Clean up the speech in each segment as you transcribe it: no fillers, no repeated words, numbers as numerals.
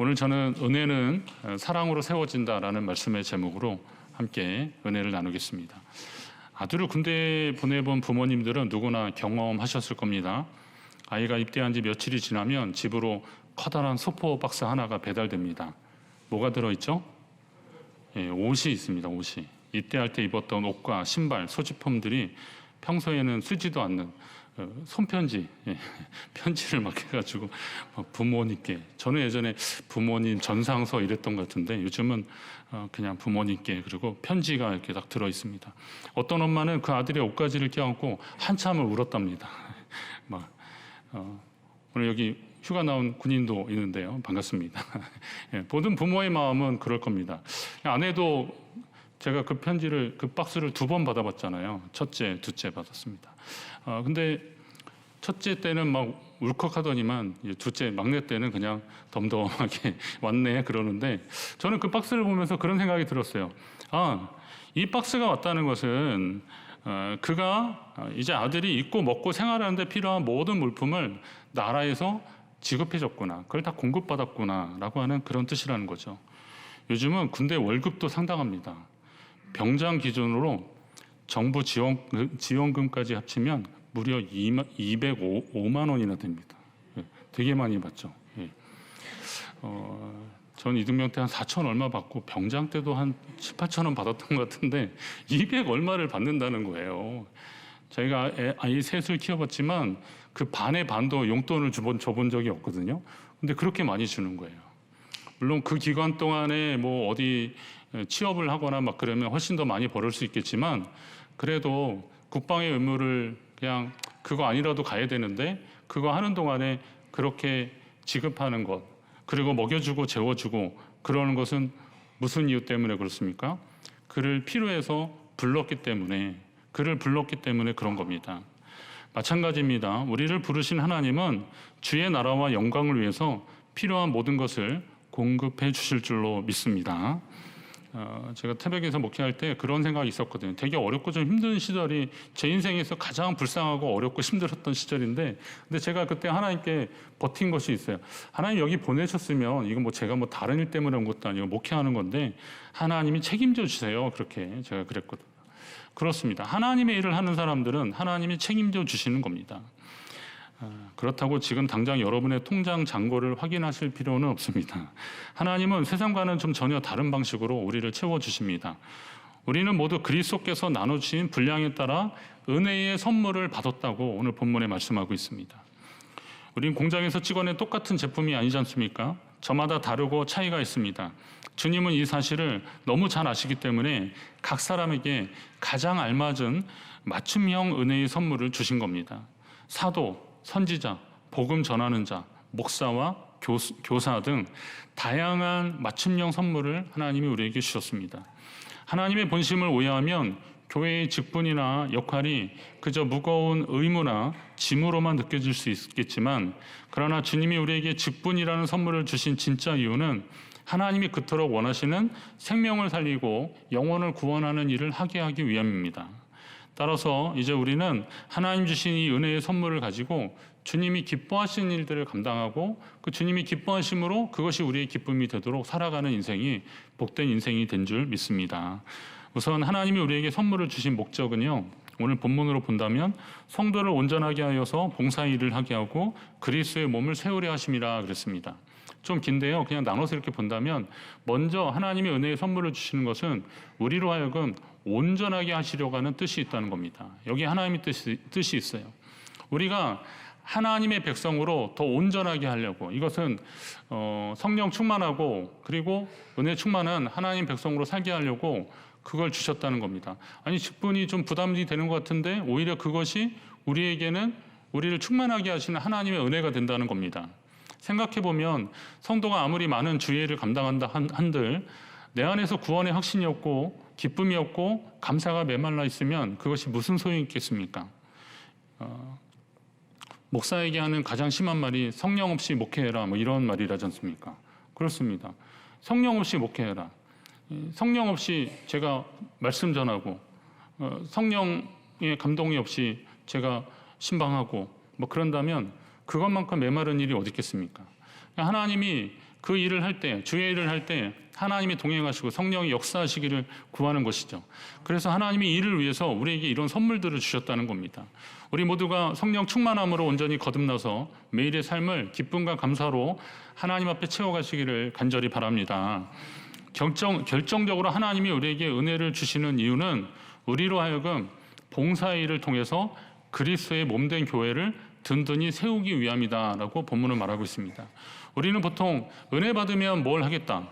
오늘 저는 은혜는 사랑으로 세워진다라는 말씀의 제목으로 함께 은혜를 나누겠습니다. 아들을 군대에 보내본 부모님들은 누구나 경험하셨을 겁니다. 아이가 입대한 지 며칠이 지나면 집으로 커다란 소포 박스 하나가 배달됩니다. 뭐가 들어있죠? 옷이 있습니다. 옷이. 입대할 때 입었던 옷과 신발, 소지품들이 평소에는 쓰지도 않는 손편지, 편지를 막 해가지고 부모님께, 저는 예전에 부모님 전상서 이랬던 것 같은데 요즘은 그냥 부모님께, 그리고 편지가 이렇게 딱 들어있습니다. 어떤 엄마는 그 아들의 옷가지를 껴안고 한참을 울었답니다. 오늘 여기 휴가 나온 군인도 있는데요. 반갑습니다. 모든 부모의 마음은 그럴 겁니다. 아내도 제가 그 편지를, 그 박스를 2번 받아봤잖아요. 첫째, 둘째 받았습니다. 근데 첫째 때는 막 울컥하더니만 둘째, 막내 때는 그냥 덤덤하게 왔네 그러는데, 저는 그 박스를 보면서 그런 생각이 들었어요. 이 박스가 왔다는 것은 그가 이제 아들이 입고 먹고 생활하는데 필요한 모든 물품을 나라에서 지급해줬구나, 그걸 다 공급받았구나 라고 하는 그런 뜻이라는 거죠. 요즘은 군대 월급도 상당합니다. 병장 기준으로 정부 지원금까지 합치면 무려 205만 원이나 됩니다. 되게 많이 받죠. 전 이등병 때 한 4천 얼마 받고 병장 때도 한 7, 8천 원 받았던 것 같은데 200 얼마를 받는다는 거예요. 저희가 아이 셋을 키워봤지만 그 반의 반도 용돈을 줘본 적이 없거든요. 근데 그렇게 많이 주는 거예요. 물론 그 기간 동안에 뭐 어디 취업을 하거나 막 그러면 훨씬 더 많이 벌을 수 있겠지만, 그래도 국방의 의무를 그냥 그거 아니라도 가야 되는데 그거 하는 동안에 그렇게 지급하는 것, 그리고 먹여주고 재워주고 그러는 것은 무슨 이유 때문에 그렇습니까? 그를 필요해서 불렀기 때문에, 그를 불렀기 때문에 그런 겁니다. 마찬가지입니다. 우리를 부르신 하나님은 주의 나라와 영광을 위해서 필요한 모든 것을 공급해 주실 줄로 믿습니다. 제가 태백에서 목회할 때 그런 생각이 있었거든요. 되게 어렵고 좀 힘든 시절이 제 인생에서 가장 불쌍하고 어렵고 힘들었던 시절인데, 근데 제가 그때 하나님께 버틴 것이 있어요. 하나님 여기 보내셨으면, 이건 뭐 제가 뭐 다른 일 때문에 온 것도 아니고 목회하는 건데 하나님이 책임져 주세요. 그렇게 제가 그랬거든요. 그렇습니다. 하나님의 일을 하는 사람들은 하나님이 책임져 주시는 겁니다. 그렇다고 지금 당장 여러분의 통장 잔고를 확인하실 필요는 없습니다. 하나님은 세상과는 좀 전혀 다른 방식으로 우리를 채워주십니다. 우리는 모두 그리스도께서 나눠주신 분량에 따라 은혜의 선물을 받았다고 오늘 본문에 말씀하고 있습니다. 우린 공장에서 찍어낸 똑같은 제품이 아니지 않습니까? 저마다 다르고 차이가 있습니다. 주님은 이 사실을 너무 잘 아시기 때문에 각 사람에게 가장 알맞은 맞춤형 은혜의 선물을 주신 겁니다. 사도, 선지자, 복음 전하는 자, 목사와 교사 등 다양한 맞춤형 선물을 하나님이 우리에게 주셨습니다. 하나님의 본심을 오해하면 교회의 직분이나 역할이 그저 무거운 의무나 짐으로만 느껴질 수 있겠지만, 그러나 주님이 우리에게 직분이라는 선물을 주신 진짜 이유는 하나님이 그토록 원하시는 생명을 살리고 영혼을 구원하는 일을 하게 하기 위함입니다. 따라서 이제 우리는 하나님 주신 이 은혜의 선물을 가지고 주님이 기뻐하시는 일들을 감당하고, 그 주님이 기뻐하심으로 그것이 우리의 기쁨이 되도록 살아가는 인생이 복된 인생이 된 줄 믿습니다. 우선 하나님이 우리에게 선물을 주신 목적은요, 오늘 본문으로 본다면 성도를 온전하게 하여서 봉사의 일을 하게 하고 그리스도의 몸을 세우려 하심이라 그랬습니다. 좀 긴데요, 그냥 나눠서 이렇게 본다면, 먼저 하나님의 은혜의 선물을 주시는 것은 우리로 하여금 온전하게 하시려고 하는 뜻이 있다는 겁니다. 여기 하나님의 뜻이 있어요. 우리가 하나님의 백성으로 더 온전하게 하려고, 이것은 성령 충만하고 그리고 은혜 충만한 하나님 백성으로 살게 하려고 그걸 주셨다는 겁니다. 아니, 직분이 좀 부담이 되는 것 같은데 오히려 그것이 우리에게는 우리를 충만하게 하시는 하나님의 은혜가 된다는 겁니다. 생각해보면 성도가 아무리 많은 주의를 감당한다 한들 내 안에서 구원의 확신이 없고 기쁨이 없고 감사가 메말라 있으면 그것이 무슨 소용이 있겠습니까? 목사에게 하는 가장 심한 말이 성령 없이 목회해라, 뭐 이런 말이라지 않습니까? 그렇습니다. 성령 없이 목회해라. 성령 없이 제가 말씀 전하고 성령의 감동이 없이 제가 신방하고 뭐 그런다면 그것만큼 메마른 일이 어디 있겠습니까? 하나님이 그 일을 할 때, 주의 일을 할 때 하나님이 동행하시고 성령이 역사하시기를 구하는 것이죠. 그래서 하나님이 이를 위해서 우리에게 이런 선물들을 주셨다는 겁니다. 우리 모두가 성령 충만함으로 온전히 거듭나서 매일의 삶을 기쁨과 감사로 하나님 앞에 채워가시기를 간절히 바랍니다. 결정적으로 하나님이 우리에게 은혜를 주시는 이유는 우리로 하여금 봉사의 일을 통해서 그리스도의 몸된 교회를 든든히 세우기 위함이다라고 본문은 말하고 있습니다. 우리는 보통 은혜 받으면 뭘 하겠다,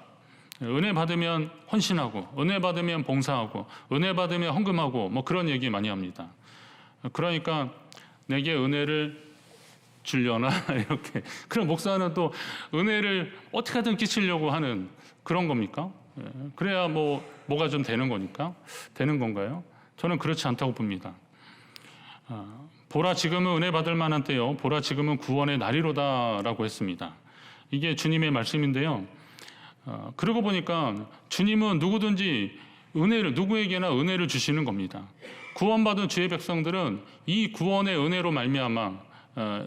은혜 받으면 헌신하고, 은혜 받으면 봉사하고, 은혜 받으면 헌금하고, 뭐 그런 얘기 많이 합니다. 그러니까 내게 은혜를 주려나 이렇게. 그럼 목사는 또 은혜를 어떻게 하든 끼치려고 하는 그런 겁니까? 그래야 뭐가 좀 되는 거니까 되는 건가요? 저는 그렇지 않다고 봅니다. 보라 지금은 은혜 받을 만한 때요, 보라 지금은 구원의 날이로다라고 했습니다. 이게 주님의 말씀인데요. 그러고 보니까 주님은 누구든지 누구에게나 은혜를 주시는 겁니다. 구원받은 주의 백성들은 이 구원의 은혜로 말미암아,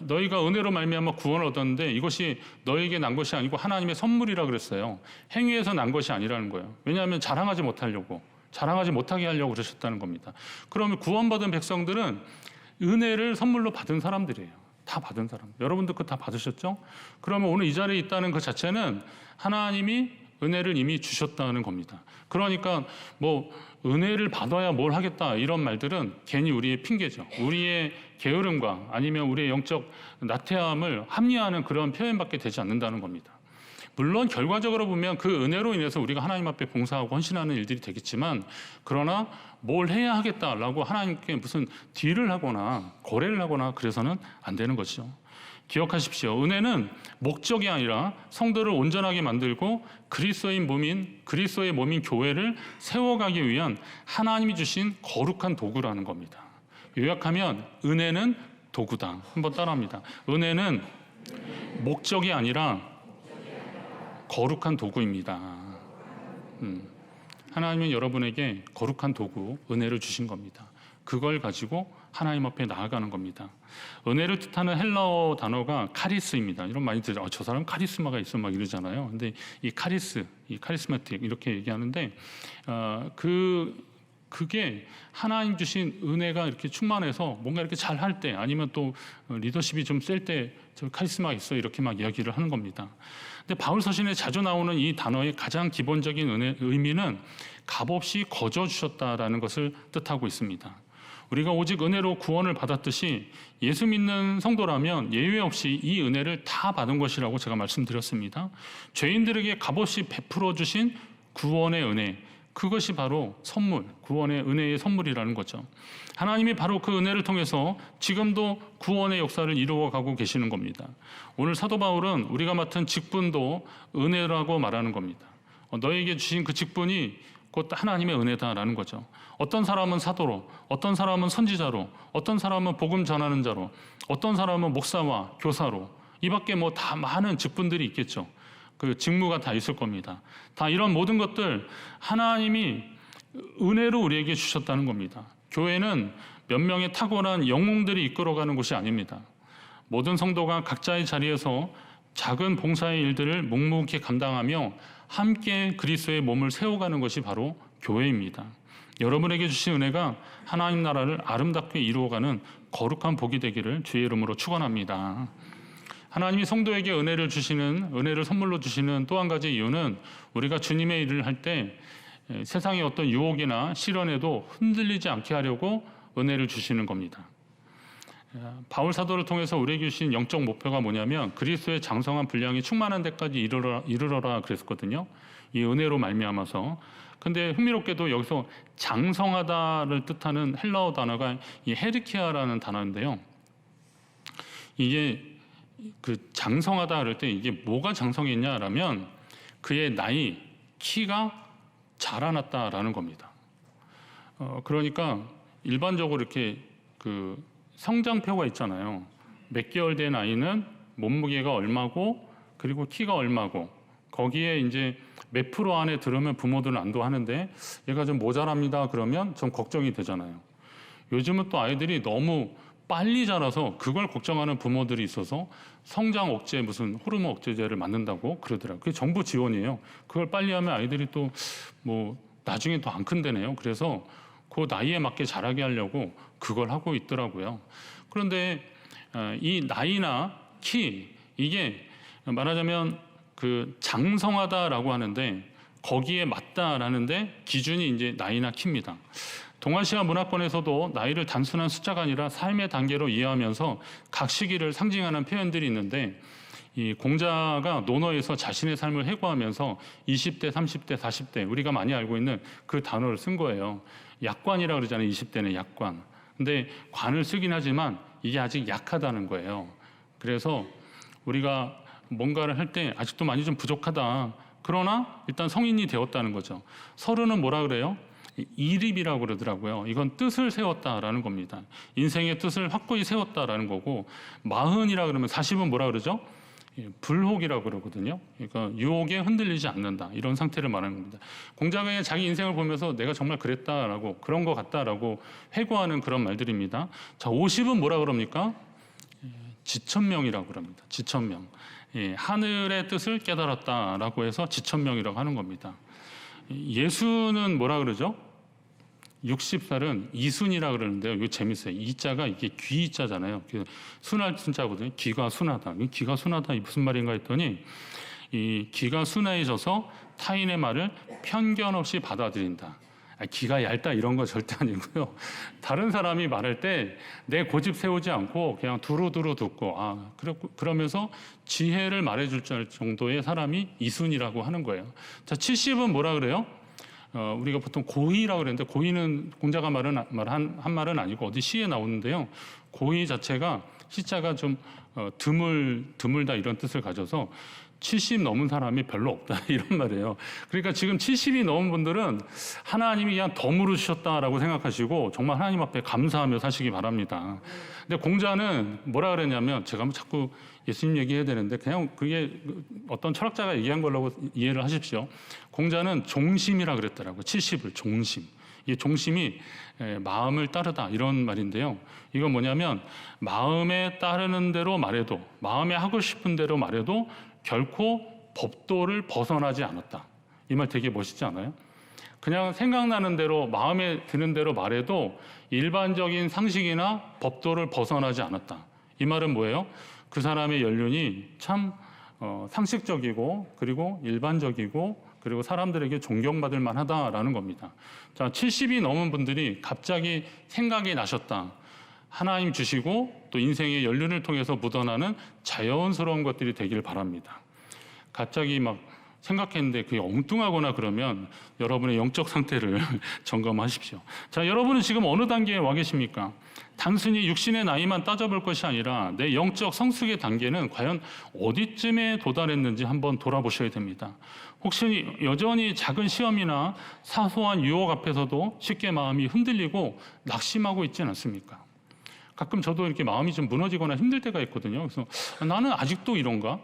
너희가 은혜로 말미암아 구원을 얻었는데 이것이 너에게 난 것이 아니고 하나님의 선물이라 그랬어요. 행위에서 난 것이 아니라는 거예요. 왜냐하면 자랑하지 못하게 하려고 그러셨다는 겁니다. 그러면 구원받은 백성들은 은혜를 선물로 받은 사람들이에요. 다 받은 사람. 여러분도 그거 다 받으셨죠? 그러면 오늘 이 자리에 있다는 것 자체는 하나님이 은혜를 이미 주셨다는 겁니다. 그러니까 은혜를 받아야 뭘 하겠다 이런 말들은 괜히 우리의 핑계죠. 우리의 게으름과 아니면 우리의 영적 나태함을 합리화하는 그런 표현밖에 되지 않는다는 겁니다. 물론 결과적으로 보면 그 은혜로 인해서 우리가 하나님 앞에 봉사하고 헌신하는 일들이 되겠지만, 그러나 뭘 해야 하겠다라고 하나님께 무슨 딜을 하거나 거래를 하거나 그래서는 안 되는 것이죠. 기억하십시오. 은혜는 목적이 아니라 성도를 온전하게 만들고 그리스도의 몸인 교회를 세워가기 위한 하나님이 주신 거룩한 도구라는 겁니다. 요약하면 은혜는 도구다. 한번 따라합니다. 은혜는 목적이 아니라 거룩한 도구입니다. 하나님은 여러분에게 거룩한 도구, 은혜를 주신 겁니다. 그걸 가지고 하나님 앞에 나아가는 겁니다. 은혜를 뜻하는 헬라어 단어가 카리스입니다. 이런 많이 들어요. 저 사람 카리스마가 있어 막 이러잖아요. 근데 이 카리스마틱 이렇게 얘기하는데 그게 하나님 주신 은혜가 이렇게 충만해서 뭔가 이렇게 잘 할 때, 아니면 또 리더십이 좀 셀 때 저 카리스마가 있어 이렇게 막 이야기를 하는 겁니다. 근데 바울 서신에 자주 나오는 이 단어의 가장 기본적인 의미는 값없이 거저 주셨다라는 것을 뜻하고 있습니다. 우리가 오직 은혜로 구원을 받았듯이 예수 믿는 성도라면 예외 없이 이 은혜를 다 받은 것이라고 제가 말씀드렸습니다. 죄인들에게 값없이 베풀어 주신 구원의 은혜, 그것이 바로 선물, 구원의 은혜의 선물이라는 거죠. 하나님이 바로 그 은혜를 통해서 지금도 구원의 역사를 이루어가고 계시는 겁니다. 오늘 사도 바울은 우리가 맡은 직분도 은혜라고 말하는 겁니다. 너에게 주신 그 직분이 곧 하나님의 은혜다라는 거죠. 어떤 사람은 사도로, 어떤 사람은 선지자로, 어떤 사람은 복음 전하는 자로, 어떤 사람은 목사와 교사로, 이 밖에 다 많은 직분들이 있겠죠. 그 직무가 다 있을 겁니다. 다 이런 모든 것들 하나님이 은혜로 우리에게 주셨다는 겁니다. 교회는 몇 명의 탁월한 영웅들이 이끌어가는 곳이 아닙니다. 모든 성도가 각자의 자리에서 작은 봉사의 일들을 묵묵히 감당하며 함께 그리스도의 몸을 세워가는 것이 바로 교회입니다. 여러분에게 주신 은혜가 하나님 나라를 아름답게 이루어가는 거룩한 복이 되기를 주의 이름으로 축원합니다. 하나님이 성도에게 은혜를 선물로 주시는 또 한 가지 이유는 우리가 주님의 일을 할 때 세상의 어떤 유혹이나 시련에도 흔들리지 않게 하려고 은혜를 주시는 겁니다. 바울 사도를 통해서 우리에게 주신 영적 목표가 뭐냐면 그리스도의 장성한 분량이 충만한 데까지 이르러라 그랬거든요. 이 은혜로 말미암아서. 근데 흥미롭게도 여기서 장성하다를 뜻하는 헬라어 단어가 이 헤르키아라는 단어인데요. 이게 그 장성하다 그럴 때 이게 뭐가 장성했냐라면 그의 나이, 키가 자라났다라는 겁니다. 그러니까 일반적으로 이렇게 그 성장표가 있잖아요. 몇 개월 된 아이는 몸무게가 얼마고 그리고 키가 얼마고 거기에 이제 몇 프로 안에 들으면 부모들은 안도하는데 얘가 좀 모자랍니다 그러면 좀 걱정이 되잖아요. 요즘은 또 아이들이 너무 빨리 자라서 그걸 걱정하는 부모들이 있어서 성장 억제 무슨 호르몬 억제제를 맞는다고 그러더라고요. 그게 정부 지원이에요. 그걸 빨리 하면 아이들이 또 뭐 나중에 더 안 큰다네요. 그래서 그 나이에 맞게 자라게 하려고 그걸 하고 있더라고요. 그런데 이 나이나 키 이게 말하자면 그 장성하다라고 하는데 거기에 맞다라는데 기준이 이제 나이나 키입니다. 동아시아 문화권에서도 나이를 단순한 숫자가 아니라 삶의 단계로 이해하면서 각 시기를 상징하는 표현들이 있는데 이 공자가 논어에서 자신의 삶을 회고하면서 20대, 30대, 40대 우리가 많이 알고 있는 그 단어를 쓴 거예요. 약관이라고 그러잖아요. 20대는 약관. 근데 관을 쓰긴 하지만 이게 아직 약하다는 거예요. 그래서 우리가 뭔가를 할 때 아직도 많이 좀 부족하다. 그러나 일단 성인이 되었다는 거죠. 서른은 뭐라 그래요? 이립이라고 그러더라고요. 이건 뜻을 세웠다라는 겁니다. 인생의 뜻을 확고히 세웠다라는 거고, 마흔이라 그러면 40은 뭐라 그러죠? 불혹이라고 그러거든요. 그러니까 유혹에 흔들리지 않는다 이런 상태를 말하는 겁니다. 공자가 자기 인생을 보면서 내가 정말 그랬다라고 그런 것 같다라고 회고하는 그런 말들입니다. 자, 50은 뭐라 그럽니까? 지천명이라고 그럽니다. 지천명. 하늘의 뜻을 깨달았다라고 해서 지천명이라고 하는 겁니다. 예수는 뭐라 그러죠? 60살은 이순이라 그러는데요. 이거 재밌어요. 이자가 이게 귀자잖아요. 순할 순자거든요. 귀가 순하다. 귀가 순하다 이 무슨 말인가 했더니 이 귀가 순해져서 타인의 말을 편견 없이 받아들인다. 귀가 얇다 이런 거 절대 아니고요. 다른 사람이 말할 때 내 고집 세우지 않고 그냥 두루두루 듣고 그러면서 지혜를 말해줄 정도의 사람이 이순이라고 하는 거예요. 자, 70은 뭐라 그래요? 우리가 보통 고의라고 그랬는데 고의는 공자가 한 말은 아니고 어디 시에 나오는데요. 고의 자체가 시자가 좀 드물다 이런 뜻을 가져서 70 넘은 사람이 별로 없다 이런 말이에요. 그러니까 지금 70이 넘은 분들은 하나님이 그냥 덤으로 주셨다라고 생각하시고 정말 하나님 앞에 감사하며 사시기 바랍니다. 근데 공자는 뭐라 그랬냐면 제가 자꾸 예수님 얘기해야 되는데 그냥 그게 어떤 철학자가 얘기한 걸로 이해를 하십시오. 공자는 종심이라 그랬더라고요. 70을 종심. 이 종심이 마음을 따르다 이런 말인데요. 이건 뭐냐면 마음에 따르는 대로 말해도 마음에 하고 싶은 대로 말해도 결코 법도를 벗어나지 않았다. 이 말 되게 멋있지 않아요? 그냥 생각나는 대로 마음에 드는 대로 말해도 일반적인 상식이나 법도를 벗어나지 않았다. 이 말은 뭐예요? 그 사람의 연륜이 참 상식적이고 그리고 일반적이고 그리고 사람들에게 존경받을 만하다라는 겁니다. 자, 70이 넘은 분들이 갑자기 생각이 나셨다. 하나님 주시고 또 인생의 연륜을 통해서 묻어나는 자연스러운 것들이 되길 바랍니다. 갑자기 막 생각했는데 그게 엉뚱하거나 그러면 여러분의 영적 상태를 점검하십시오. 자, 여러분은 지금 어느 단계에 와 계십니까? 단순히 육신의 나이만 따져볼 것이 아니라 내 영적 성숙의 단계는 과연 어디쯤에 도달했는지 한번 돌아보셔야 됩니다. 혹시 여전히 작은 시험이나 사소한 유혹 앞에서도 쉽게 마음이 흔들리고 낙심하고 있지는 않습니까? 가끔 저도 이렇게 마음이 좀 무너지거나 힘들 때가 있거든요. 그래서 나는 아직도 이런가?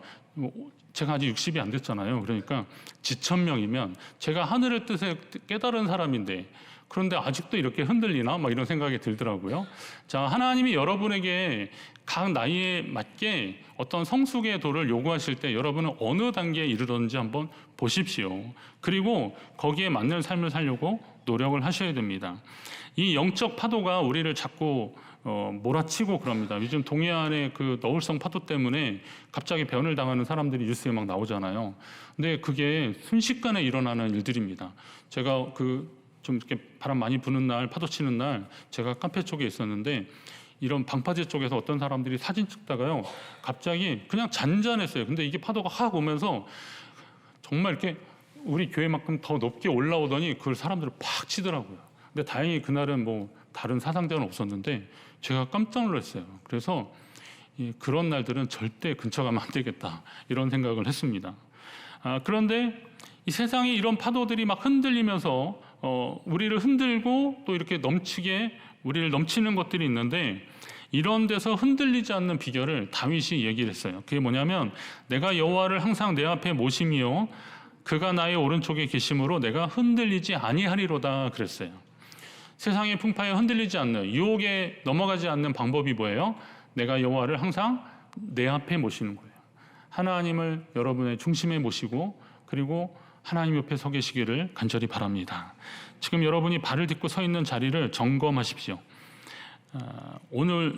제가 아직 60이 안 됐잖아요. 그러니까 지천명이면 제가 하늘의 뜻에 깨달은 사람인데 그런데 아직도 이렇게 흔들리나? 막 이런 생각이 들더라고요. 자, 하나님이 여러분에게 각 나이에 맞게 어떤 성숙의 도를 요구하실 때 여러분은 어느 단계에 이르렀는지 한번 보십시오. 그리고 거기에 맞는 삶을 살려고 노력을 하셔야 됩니다. 이 영적 파도가 우리를 자꾸 몰아치고 그럽니다. 요즘 동해안의 그 너울성 파도 때문에 갑자기 변을 당하는 사람들이 뉴스에 막 나오잖아요. 근데 그게 순식간에 일어나는 일들입니다. 제가 좀 이렇게 바람 많이 부는 날, 파도 치는 날, 제가 카페 쪽에 있었는데 이런 방파제 쪽에서 어떤 사람들이 사진 찍다가요, 갑자기 그냥 잔잔했어요. 근데 이게 파도가 확 오면서 정말 이렇게 우리 교회만큼 더 높게 올라오더니 그걸 사람들을 팍 치더라고요. 근데 다행히 그날은 뭐 다른 사상자는 없었는데 제가 깜짝 놀랐어요. 그래서 그런 날들은 절대 근처 가면 안 되겠다 이런 생각을 했습니다. 그런데 이 세상에 이런 파도들이 막 흔들리면서 우리를 흔들고 또 이렇게 넘치게 우리를 넘치는 것들이 있는데 이런 데서 흔들리지 않는 비결을 다윗이 얘기를 했어요. 그게 뭐냐면 내가 여호와를 항상 내 앞에 모심이요 그가 나의 오른쪽에 계심으로 내가 흔들리지 아니하리로다 그랬어요. 세상의 풍파에 흔들리지 않는, 유혹에 넘어가지 않는 방법이 뭐예요? 내가 여호와를 항상 내 앞에 모시는 거예요. 하나님을 여러분의 중심에 모시고 그리고 하나님 옆에 서 계시기를 간절히 바랍니다. 지금 여러분이 발을 딛고 서 있는 자리를 점검하십시오. 오늘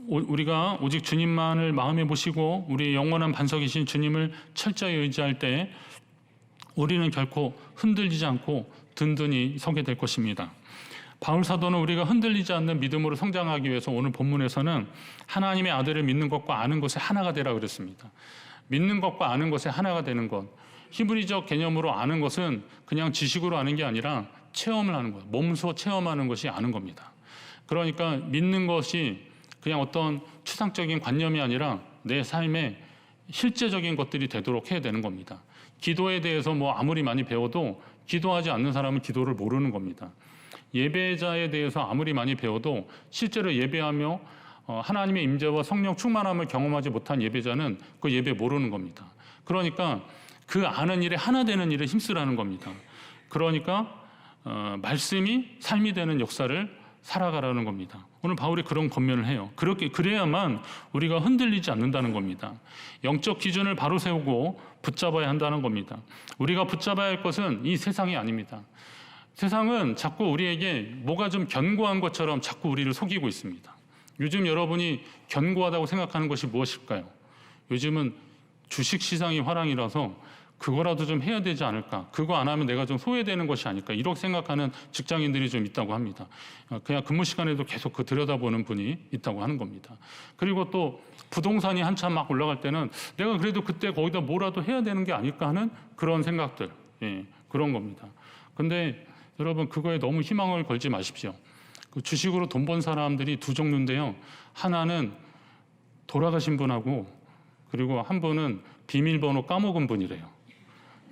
우리가 오직 주님만을 마음에 모시고 우리 영원한 반석이신 주님을 철저히 의지할 때 우리는 결코 흔들리지 않고 든든히 서게 될 것입니다. 바울 사도는 우리가 흔들리지 않는 믿음으로 성장하기 위해서 오늘 본문에서는 하나님의 아들을 믿는 것과 아는 것에 하나가 되라 그랬습니다. 믿는 것과 아는 것에 하나가 되는 것. 히브리적 개념으로 아는 것은 그냥 지식으로 아는 게 아니라 체험을 하는 것, 몸소 체험하는 것이 아는 겁니다. 그러니까 믿는 것이 그냥 어떤 추상적인 관념이 아니라 내 삶에 실제적인 것들이 되도록 해야 되는 겁니다. 기도에 대해서 뭐 아무리 많이 배워도 기도하지 않는 사람은 기도를 모르는 겁니다. 예배자에 대해서 아무리 많이 배워도 실제로 예배하며 하나님의 임재와 성령 충만함을 경험하지 못한 예배자는 그 예배 모르는 겁니다. 그러니까 그 아는 일에 하나 되는 일에 힘쓰라는 겁니다. 그러니까 말씀이 삶이 되는 역사를 살아가라는 겁니다. 오늘 바울이 그런 권면을 해요. 그래야만 우리가 흔들리지 않는다는 겁니다. 영적 기준을 바로 세우고 붙잡아야 한다는 겁니다. 우리가 붙잡아야 할 것은 이 세상이 아닙니다. 세상은 자꾸 우리에게 뭐가 좀 견고한 것처럼 자꾸 우리를 속이고 있습니다. 요즘 여러분이 견고하다고 생각하는 것이 무엇일까요? 요즘은 주식시장이 화랑이라서 그거라도 좀 해야 되지 않을까, 그거 안 하면 내가 좀 소외되는 것이 아닐까, 이렇게 생각하는 직장인들이 좀 있다고 합니다. 그냥 근무 시간에도 계속 그 들여다보는 분이 있다고 하는 겁니다. 그리고 또 부동산이 한참 막 올라갈 때는 내가 그래도 그때 거기다 뭐라도 해야 되는 게 아닐까 하는 그런 생각들, 그런 겁니다. 근데 여러분, 그거에 너무 희망을 걸지 마십시오. 그 주식으로 돈 번 사람들이 두 종류인데요. 하나는 돌아가신 분하고 그리고 한 분은 비밀번호 까먹은 분이래요.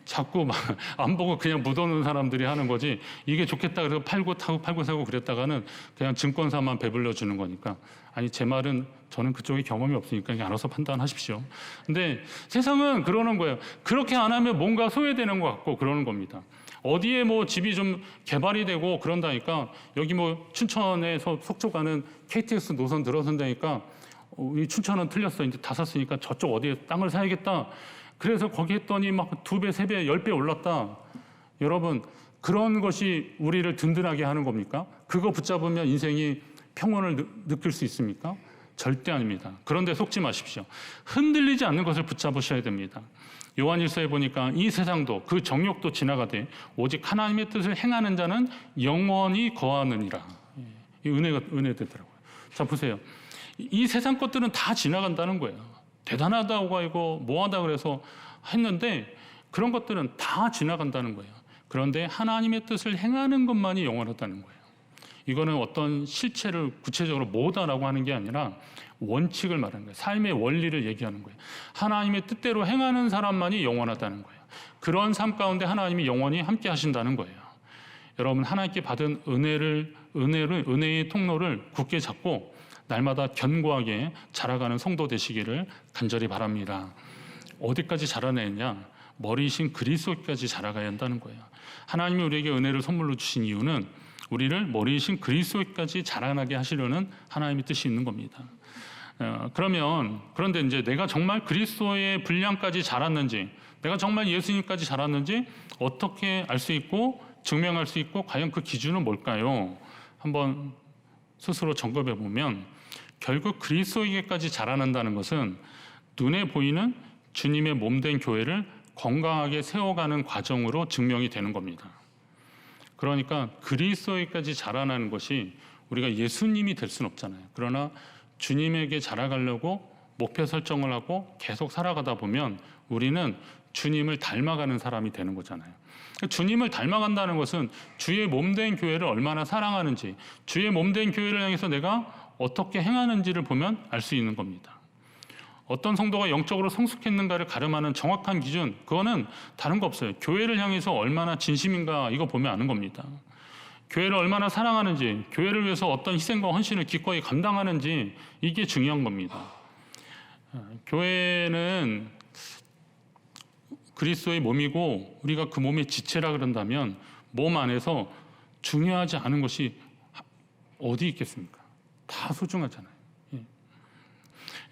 자꾸 막 안 보고 그냥 묻어놓은 사람들이 하는 거지, 이게 좋겠다 그래서 팔고 사고 그랬다가는 그냥 증권사만 배불려 주는 거니까. 아니, 제 말은 저는 그쪽에 경험이 없으니까 그냥 알아서 판단하십시오. 근데 세상은 그러는 거예요. 그렇게 안 하면 뭔가 소외되는 것 같고 그러는 겁니다. 어디에 뭐 집이 좀 개발이 되고 그런다니까, 여기 뭐 춘천에서 속초 가는 KTX 노선 들어선다니까 이 춘천은 틀렸어, 이제 다 샀으니까 저쪽 어디에 땅을 사야겠다. 그래서 거기 했더니 막 2배, 3배, 10배 올랐다. 여러분, 그런 것이 우리를 든든하게 하는 겁니까? 그거 붙잡으면 인생이 평온을 느낄 수 있습니까? 절대 아닙니다. 그런데 속지 마십시오. 흔들리지 않는 것을 붙잡으셔야 됩니다. 요한일서에 보니까 이 세상도 그 정욕도 지나가되 오직 하나님의 뜻을 행하는 자는 영원히 거하느니라. 이 은혜 되더라고요. 자, 보세요. 이 세상 것들은 다 지나간다는 거예요. 대단하다고 하고 뭐하다 그래서 했는데 그런 것들은 다 지나간다는 거예요. 그런데 하나님의 뜻을 행하는 것만이 영원하다는 거예요. 이거는 어떤 실체를 구체적으로 뭐다라고 하는 게 아니라 원칙을 말하는 거예요. 삶의 원리를 얘기하는 거예요. 하나님의 뜻대로 행하는 사람만이 영원하다는 거예요. 그런 삶 가운데 하나님이 영원히 함께 하신다는 거예요. 여러분, 하나님께 받은 은혜의 통로를 굳게 잡고 날마다 견고하게 자라가는 성도 되시기를 간절히 바랍니다. 어디까지 자라내냐? 머리이신 그리스도까지 자라가야 한다는 거예요. 하나님이 우리에게 은혜를 선물로 주신 이유는 우리를 머리이신 그리스도까지 자라나게 하시려는 하나님의 뜻이 있는 겁니다. 그런데 이제 내가 정말 그리스도의 분량까지 자랐는지, 내가 정말 예수님까지 자랐는지 어떻게 알 수 있고 증명할 수 있고 과연 그 기준은 뭘까요? 한번 스스로 점검해 보면 결국 그리스도에게까지 자라난다는 것은 눈에 보이는 주님의 몸된 교회를 건강하게 세워가는 과정으로 증명이 되는 겁니다. 그러니까 그리스도에게까지 자라나는 것이 우리가 예수님이 될 수는 없잖아요. 그러나 주님에게 자라가려고 목표 설정을 하고 계속 살아가다 보면 우리는 주님을 닮아가는 사람이 되는 거잖아요. 주님을 닮아간다는 것은 주의 몸된 교회를 얼마나 사랑하는지, 주의 몸된 교회를 향해서 내가 어떻게 행하는지를 보면 알 수 있는 겁니다. 어떤 성도가 영적으로 성숙했는가를 가름하는 정확한 기준, 그거는 다른 거 없어요. 교회를 향해서 얼마나 진심인가, 이거 보면 아는 겁니다. 교회를 얼마나 사랑하는지, 교회를 위해서 어떤 희생과 헌신을 기꺼이 감당하는지, 이게 중요한 겁니다. 교회는 그리스도의 몸이고 우리가 그 몸의 지체라 그런다면 몸 안에서 중요하지 않은 것이 어디 있겠습니까? 다 소중하잖아요. 예.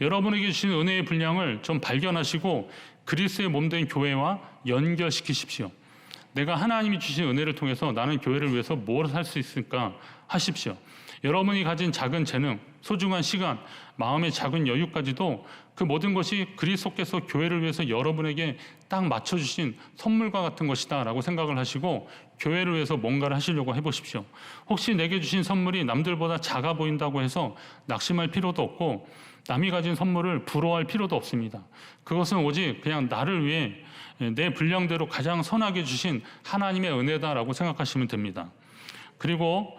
여러분에게 주신 은혜의 분량을 좀 발견하시고 그리스도의 몸된 교회와 연결시키십시오. 내가 하나님이 주신 은혜를 통해서 나는 교회를 위해서 뭘 할 수 있을까 하십시오. 여러분이 가진 작은 재능, 소중한 시간, 마음의 작은 여유까지도 그 모든 것이 그리스도께서 교회를 위해서 여러분에게 딱 맞춰주신 선물과 같은 것이다 라고 생각을 하시고 교회를 위해서 뭔가를 하시려고 해보십시오. 혹시 내게 주신 선물이 남들보다 작아 보인다고 해서 낙심할 필요도 없고 남이 가진 선물을 부러워할 필요도 없습니다. 그것은 오직 그냥 나를 위해 내 분량대로 가장 선하게 주신 하나님의 은혜다라고 생각하시면 됩니다. 그리고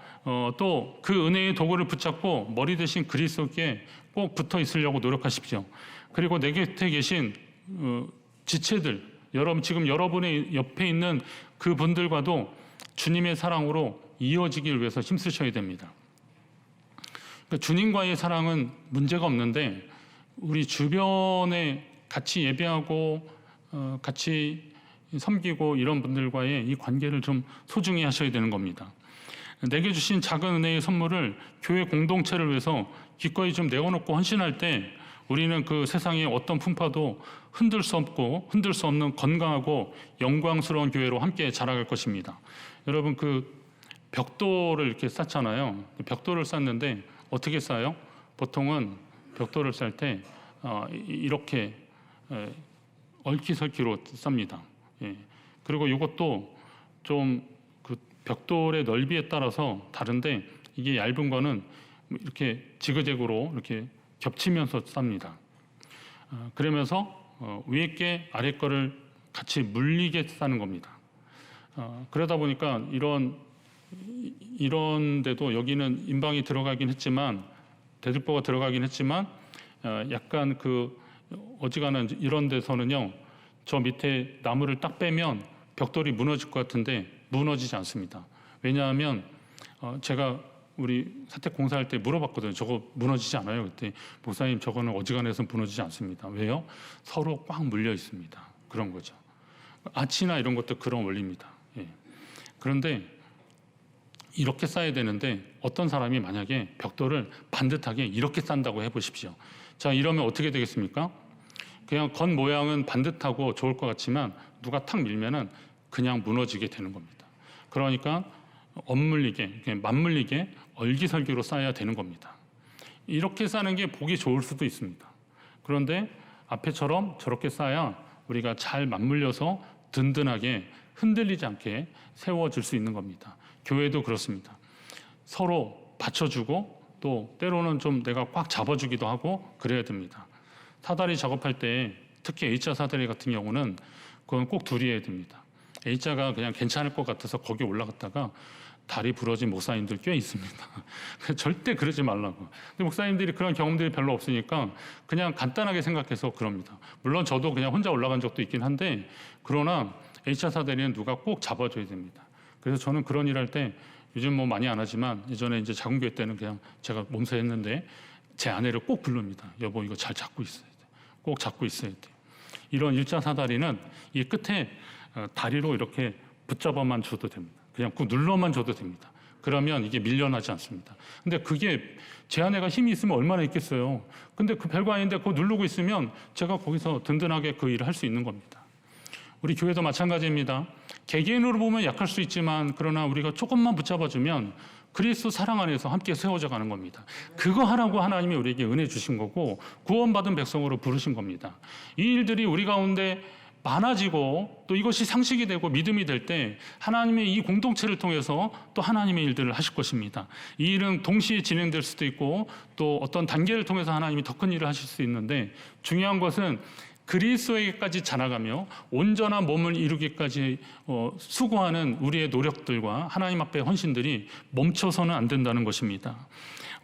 또 그 은혜의 도구를 붙잡고 머리 대신 그리스도께 꼭 붙어 있으려고 노력하십시오. 그리고 내 곁에 계신 지체들, 지금 여러분의 옆에 있는 그분들과도 주님의 사랑으로 이어지길 위해서 힘쓰셔야 됩니다. 그러니까 주님과의 사랑은 문제가 없는데 우리 주변에 같이 예배하고 같이 섬기고 이런 분들과의 이 관계를 좀 소중히 하셔야 되는 겁니다. 내게 주신 작은 은혜의 선물을 교회 공동체를 위해서 기꺼이 좀 내어놓고 헌신할 때 우리는 그 세상의 어떤 풍파도 흔들 수 없는 건강하고 영광스러운 교회로 함께 자라갈 것입니다. 여러분 그 벽돌을 이렇게 쌓잖아요. 벽돌을 쌓는데 어떻게 쌓아요? 보통은 벽돌을 쌓을 때 이렇게 얽히설키로 쌉니다. 예. 그리고 이것도 좀 그 벽돌의 넓이에 따라서 다른데 이게 얇은 거는 이렇게 지그재그로 이렇게 겹치면서 쌉니다. 그러면서 위에 게 아래 거를 같이 물리게 싸는 겁니다. 그러다 보니까 이런 데도 여기는 인방이 들어가긴 했지만 대들보가 들어가긴 했지만 약간 그 어지간한 이런 데서는요 저 밑에 나무를 딱 빼면 벽돌이 무너질 것 같은데 무너지지 않습니다. 왜냐하면 제가 우리 사택 공사할 때 물어봤거든요. 저거 무너지지 않아요? 그때 목사님 저거는 어지간해서 무너지지 않습니다. 왜요? 서로 꽉 물려 있습니다. 그런 거죠. 아치나 이런 것도 그런 원리입니다. 예. 그런데 이렇게 쌓아야 되는데 어떤 사람이 만약에 벽돌을 반듯하게 이렇게 싼다고 해보십시오. 자, 이러면 어떻게 되겠습니까? 그냥 겉 모양은 반듯하고 좋을 것 같지만 누가 탁 밀면은 그냥 무너지게 되는 겁니다. 그러니까 엇물리게, 맞물리게 얼기설기로 쌓아야 되는 겁니다. 이렇게 쌓는 게 보기 좋을 수도 있습니다. 그런데 앞에처럼 저렇게 쌓아야 우리가 잘 맞물려서 든든하게 흔들리지 않게 세워질 수 있는 겁니다. 교회도 그렇습니다. 서로 받쳐주고 또 때로는 좀 내가 꽉 잡아주기도 하고 그래야 됩니다. 사다리 작업할 때 특히 A자 사다리 같은 경우는 그건 꼭 둘이 해야 됩니다. A자가 그냥 괜찮을 것 같아서 거기 올라갔다가 다리 부러진 목사님들 꽤 있습니다. 절대 그러지 말라고. 근데 목사님들이 그런 경험들이 별로 없으니까 그냥 간단하게 생각해서 그럽니다. 물론 저도 그냥 혼자 올라간 적도 있긴 한데 그러나 A자 사다리는 누가 꼭 잡아줘야 됩니다. 그래서 저는 그런 일 할 때 요즘 뭐 많이 안 하지만 예전에 이제 작은 교회 때는 그냥 제가 몸소 했는데 제 아내를 꼭 부릅니다. 여보 이거 잘 잡고 있어야 돼. 꼭 잡고 있어야 돼. 이런 일자 사다리는 이 끝에 다리로 이렇게 붙잡아만 줘도 됩니다. 그냥 꾹 눌러만 줘도 됩니다. 그러면 이게 밀려나지 않습니다. 근데 그게 제 아내가 힘이 있으면 얼마나 있겠어요. 근데 그 별거 아닌데 그거 누르고 있으면 제가 거기서 든든하게 그 일을 할 수 있는 겁니다. 우리 교회도 마찬가지입니다. 개개인으로 보면 약할 수 있지만 그러나 우리가 조금만 붙잡아주면 그리스도 사랑 안에서 함께 세워져 가는 겁니다. 그거 하라고 하나님이 우리에게 은혜 주신 거고 구원받은 백성으로 부르신 겁니다. 이 일들이 우리 가운데 많아지고 또 이것이 상식이 되고 믿음이 될 때 하나님의 이 공동체를 통해서 또 하나님의 일들을 하실 것입니다. 이 일은 동시에 진행될 수도 있고 또 어떤 단계를 통해서 하나님이 더 큰 일을 하실 수 있는데 중요한 것은 그리스도에게까지 자라가며 온전한 몸을 이루기까지 수고하는 우리의 노력들과 하나님 앞에 헌신들이 멈춰서는 안 된다는 것입니다.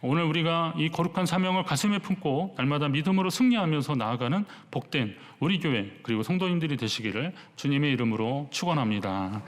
오늘 우리가 이 거룩한 사명을 가슴에 품고 날마다 믿음으로 승리하면서 나아가는 복된 우리 교회 그리고 성도님들이 되시기를 주님의 이름으로 축원합니다.